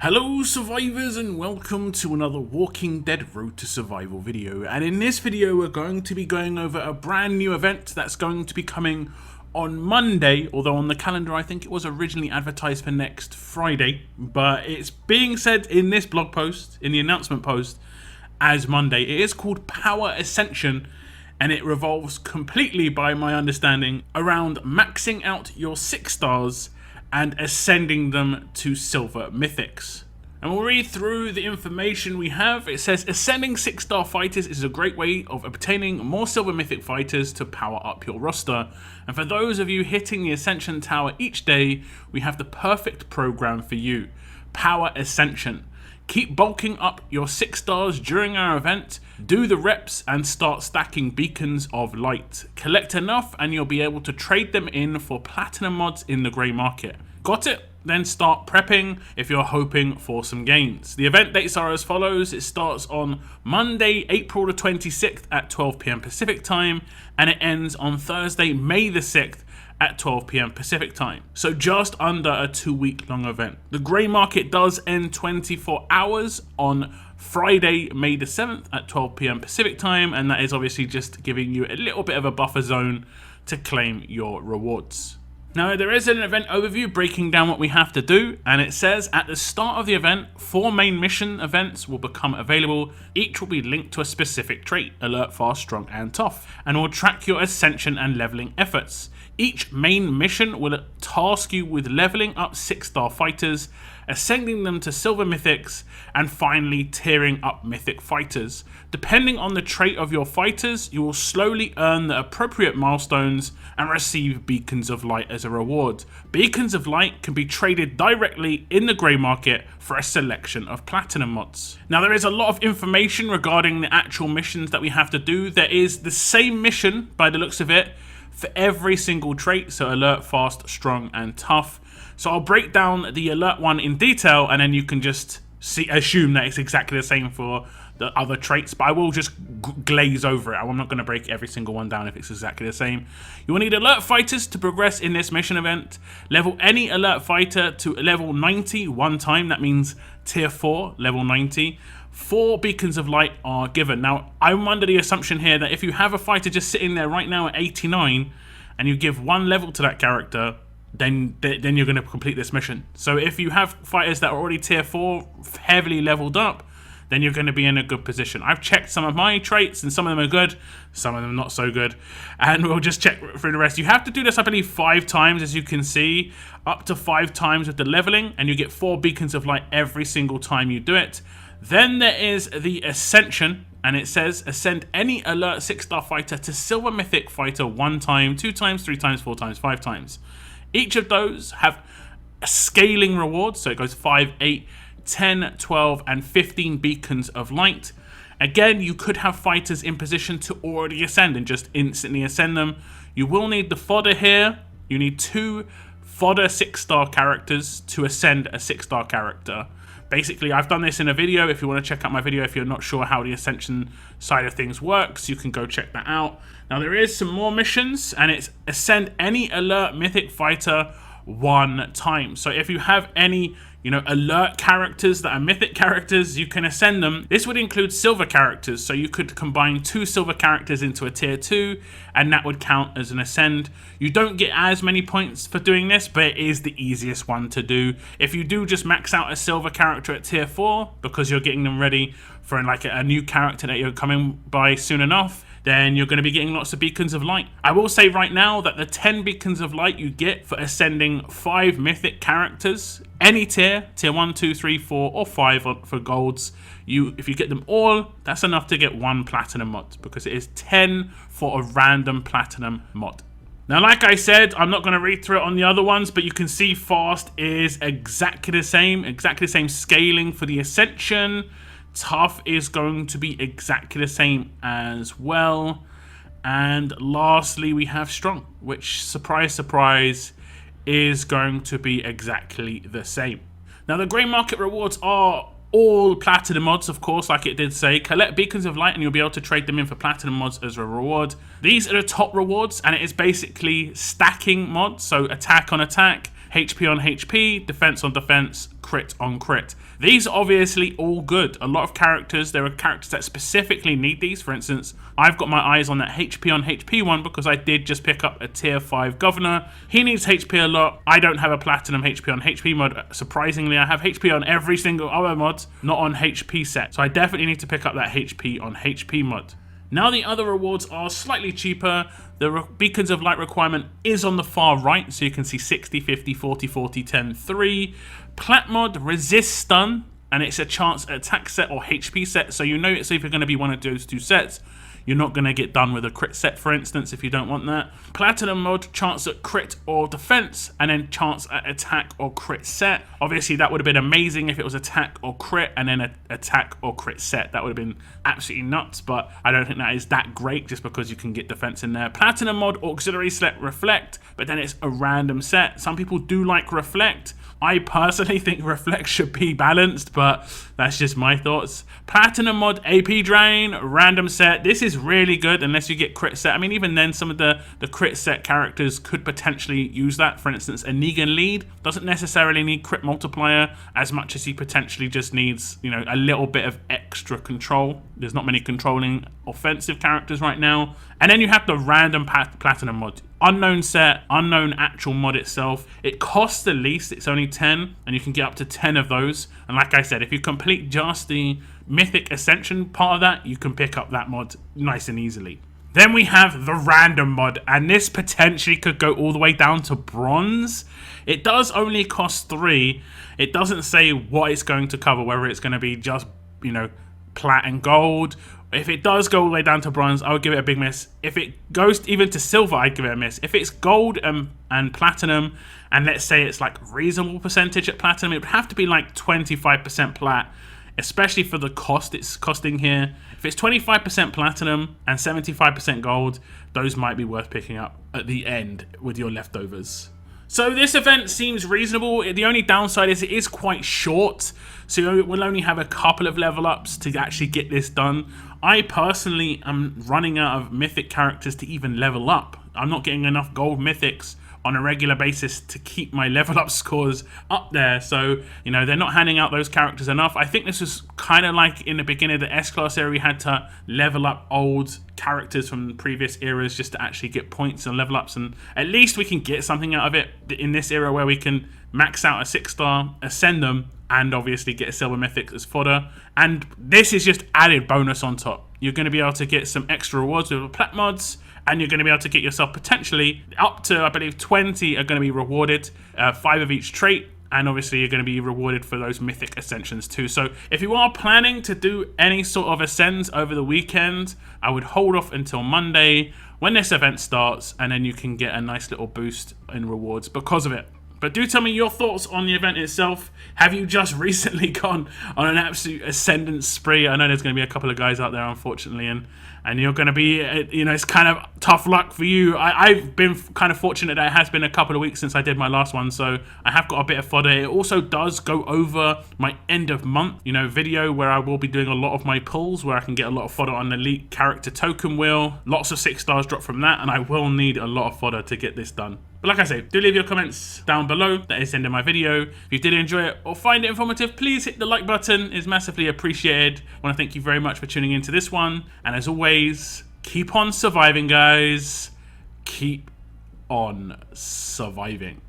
Hello survivors and welcome to another Walking Dead Road to Survival video, and in this video we're going to be going over a brand new event that's going to be coming on Monday, although on the calendar I think it was originally advertised for next Friday, but it's being said in this blog post, in the announcement post, as Monday. It is called Power Ascension, and it revolves completely, by my understanding, around maxing out your 6 stars and ascending them to Silver Mythics. And we'll read through the information we have. It says, ascending 6-star fighters is a great way of obtaining more Silver Mythic fighters to power up your roster. And for those of you hitting the Ascension Tower each day, we have the perfect program for you. Power Ascension. Keep bulking up your 6 stars during our event, do the reps and start stacking beacons of light. Collect enough and you'll be able to trade them in for platinum mods in the grey market. Got it? Then start prepping if you're hoping for some gains. The event dates are as follows. It starts on Monday, April the 26th at 12 PM Pacific time, and it ends on Thursday, May the 6th at 12 PM Pacific time. So just under a 2-week long event. The grey market does end 24 hours on Friday, May the 7th at 12 PM Pacific time, and that is obviously just giving you a little bit of a buffer zone to claim your rewards. Now, there is an event overview breaking down what we have to do, and it says at the start of the event, 4 main mission events will become available. Each will be linked to a specific trait, alert, fast, strong, and tough, and will track your ascension and leveling efforts. Each main mission will task you with leveling up 6-star fighters, ascending them to Silver Mythics, and finally tiering up Mythic fighters. Depending on the trait of your fighters, you will slowly earn the appropriate milestones and receive beacons of light as a reward. Beacons of light can be traded directly in the grey market for a selection of platinum mods. Now, there is a lot of information regarding the actual missions that we have to do. There is the same mission, by the looks of it, for every single trait, so alert, fast, strong, and tough. So I'll break down the alert one in detail, and then you can just assume that it's exactly the same for the other traits, but I will just glaze over it. I'm not going to break every single one down if it's exactly the same. You will need alert fighters to progress in this mission event. Level any alert fighter to level 90 one time. That means tier 4, level 90. 4 beacons of light are given. Now, I'm under the assumption here that if you have a fighter just sitting there right now at 89 and you give 1 level to that character, then you're going to complete this mission. So if you have fighters that are already tier 4, heavily leveled up, then you're going to be in a good position. I've checked some of my traits, and some of them are good, some of them not so good, and we'll just check through the rest. You have to do this, I believe, 5 times, as you can see, up to 5 times with the leveling, and you get 4 beacons of light every single time you do it. Then there is the Ascension, and it says ascend any alert 6-star fighter to Silver Mythic fighter 1 time, 2 times, 3 times, 4 times, 5 times. Each of those have a scaling reward, so it goes 5, 8, 10, 12, and 15 beacons of light. Again, you could have fighters in position to already ascend and just instantly ascend them. You will need the fodder here. You need 2 fodder 6-star characters to ascend a 6-star character. Basically, I've done this in a video. If you want to check out my video, if you're not sure how the Ascension side of things works, you can go check that out. Now, there is some more missions, and it's ascend any alert Mythic fighter 1 time. So if you have any, alert characters that are Mythic characters, you can ascend them. This would include silver characters, so you could combine 2 silver characters into a tier 2, and that would count as an ascend. You don't get as many points for doing this, but it is the easiest one to do. If you do just max out a silver character at tier 4, because you're getting them ready for like a new character that you're coming by soon enough, then you're going to be getting lots of beacons of light. I will say right now that the 10 beacons of light you get for ascending 5 Mythic characters, any tier 1, 2, 3, 4, or 5 for golds, if you get them all, that's enough to get 1 platinum mod, because it is 10 for a random platinum mod. Now, like I said, I'm not going to read through it on the other ones, but you can see fast is exactly the same scaling for the Ascension. Tough is going to be exactly the same as well. And lastly, we have strong, which, surprise, surprise, is going to be exactly the same. Now, the grey market rewards are all platinum mods, of course, like it did say. Collect beacons of light and you'll be able to trade them in for platinum mods as a reward. These are the top rewards, and it is basically stacking mods, so attack on attack, HP on HP, defense on defense, crit on crit. These are obviously all good. A lot of characters, there are characters that specifically need these. For instance, I've got my eyes on that HP on HP one because I did just pick up a tier 5 governor. He needs HP a lot. I don't have a platinum HP on HP mod. Surprisingly, I have HP on every single other mod, not on HP set. So I definitely need to pick up that HP on HP mod. Now the other rewards are slightly cheaper. The Beacons of Light requirement is on the far right, so you can see 60, 50, 40, 40, 10, 3. Plat mod, resist stun, and it's a chance attack set or HP set, so you know it's either going to be one of those two sets. You're not going to get done with a crit set, for instance, if you don't want that. Platinum mod, chance at crit or defense, and then chance at attack or crit set. Obviously, that would have been amazing if it was attack or crit, and then attack or crit set. That would have been absolutely nuts, but I don't think that is that great just because you can get defense in there. Platinum mod, auxiliary set, reflect, but then it's a random set. Some people do like reflect. I personally think reflect should be balanced, but that's just my thoughts. Platinum mod, AP drain, random set. This is really good unless you get crit set. I mean, even then, some of the crit set characters could potentially use that. For instance, a Negan lead doesn't necessarily need crit multiplier as much as he potentially just needs, you know, a little bit of extra control. There's not many controlling offensive characters right now. And then you have the random platinum mod. Unknown set, unknown actual mod itself. It costs the least, it's only 10, and you can get up to 10 of those. And like I said, if you complete just the Mythic Ascension part of that, you can pick up that mod nice and easily. Then we have the random mod, and this potentially could go all the way down to bronze. It does only cost 3. It doesn't say what it's going to cover, whether it's going to be just, you know, plat and gold. If it does go all the way down to bronze, I would give it a big miss. If it goes even to silver, I'd give it a miss. If it's gold and platinum, and let's say it's like reasonable percentage at platinum, it would have to be like 25% plat, especially for the cost it's costing here. If it's 25% platinum and 75% gold, those might be worth picking up at the end with your leftovers. So this event seems reasonable. The only downside is it is quite short, so we'll only have a couple of level ups to actually get this done. I personally am running out of mythic characters to even level up. I'm not getting enough gold mythics on a regular basis to keep my level up scores up there. So, you know, they're not handing out those characters enough. I think this was kind of like in the beginning of the S-Class era, we had to level up old characters from previous eras just to actually get points and level ups. And at least we can get something out of it in this era where we can max out a 6-star, ascend them, and obviously get a Silver Mythic as fodder. And this is just added bonus on top. You're going to be able to get some extra rewards with the plat mods, and you're going to be able to get yourself potentially up to, I believe, 20 are going to be rewarded, 5 of each trait, and obviously you're going to be rewarded for those mythic ascensions too. So if you are planning to do any sort of ascends over the weekend, I would hold off until Monday when this event starts, and then you can get a nice little boost in rewards because of it. But do tell me your thoughts on the event itself. Have you just recently gone on an absolute ascendant spree? I know there's going to be a couple of guys out there, unfortunately, and you're going to be, you know, it's kind of tough luck for you. I've been kind of fortunate that it has been a couple of weeks since I did my last one, so I have got a bit of fodder. It also does go over my end of month, you know, video where I will be doing a lot of my pulls, where I can get a lot of fodder on the elite character token wheel. Lots of 6 stars drop from that, and I will need a lot of fodder to get this done. But like I say, do leave your comments down below. That is the end of my video. If you did enjoy it or find it informative, please hit the like button. It's massively appreciated. I want to thank you very much for tuning into this one. And as always, keep on surviving, guys. Keep on surviving.